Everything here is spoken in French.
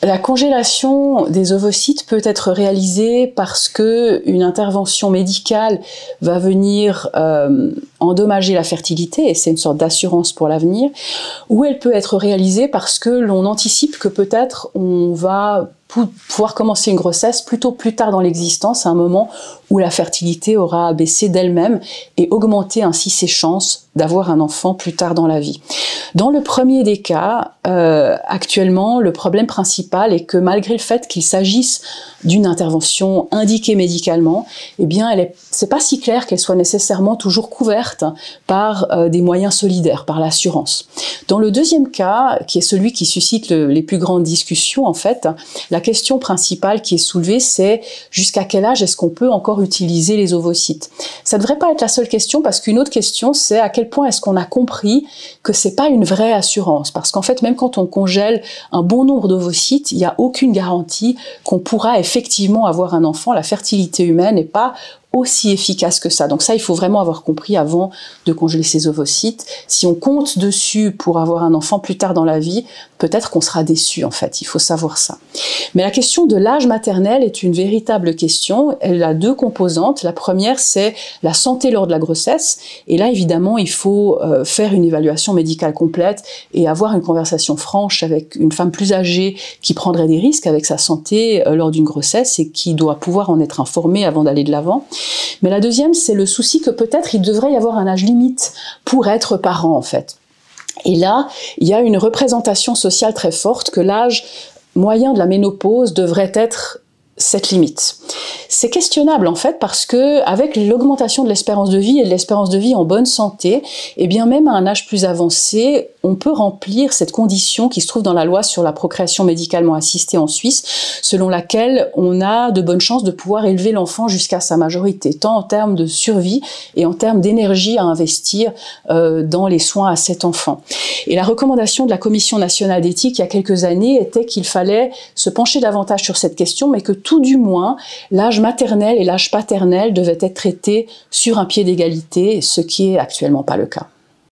La congélation des ovocytes peut être réalisée parce que une intervention médicale va venir endommager la fertilité, et c'est une sorte d'assurance pour l'avenir, ou elle peut être réalisée parce que l'on anticipe que peut-être on va pouvoir commencer une grossesse plutôt plus tard dans l'existence, à un moment où la fertilité aura baissé d'elle-même et augmenté ainsi ses chances d'avoir un enfant plus tard dans la vie. Dans le premier des cas, actuellement, le problème principal est que malgré le fait qu'il s'agisse d'une intervention indiquée médicalement, eh bien, c'est pas si clair qu'elle soit nécessairement toujours couverte par des moyens solidaires, par l'assurance. Dans le deuxième cas, qui est celui qui suscite les plus grandes discussions, en fait, la question principale qui est soulevée, c'est jusqu'à quel âge est-ce qu'on peut encore utiliser les ovocytes? Ça ne devrait pas être la seule question, parce qu'une autre question, c'est à quel point est-ce qu'on a compris que c'est pas une vraie assurance, parce qu'en fait, même quand on congèle un bon nombre d'ovocytes, il n'y a aucune garantie qu'on pourra effectivement avoir un enfant. La fertilité humaine n'est pas aussi efficace que ça. Donc ça, il faut vraiment avoir compris avant de congeler ses ovocytes. Si on compte dessus pour avoir un enfant plus tard dans la vie, peut-être qu'on sera déçu, en fait. Il faut savoir ça. Mais la question de l'âge maternel est une véritable question. Elle a deux composantes. La première, c'est la santé lors de la grossesse. Et là, évidemment, il faut faire une évaluation médicale complète et avoir une conversation franche avec une femme plus âgée qui prendrait des risques avec sa santé lors d'une grossesse et qui doit pouvoir en être informée avant d'aller de l'avant. Mais la deuxième, c'est le souci que peut-être il devrait y avoir un âge limite pour être parent, en fait. Et là, il y a une représentation sociale très forte que l'âge moyen de la ménopause devrait être cette limite. C'est questionnable en fait parce que avec l'augmentation de l'espérance de vie et de l'espérance de vie en bonne santé, et bien même à un âge plus avancé, on peut remplir cette condition qui se trouve dans la loi sur la procréation médicalement assistée en Suisse, selon laquelle on a de bonnes chances de pouvoir élever l'enfant jusqu'à sa majorité, tant en termes de survie et en termes d'énergie à investir dans les soins à cet enfant. Et la recommandation de la Commission nationale d'éthique il y a quelques années était qu'il fallait se pencher davantage sur cette question, mais que tout du moins, l'âge maternel et l'âge paternel devaient être traités sur un pied d'égalité, ce qui est actuellement pas le cas.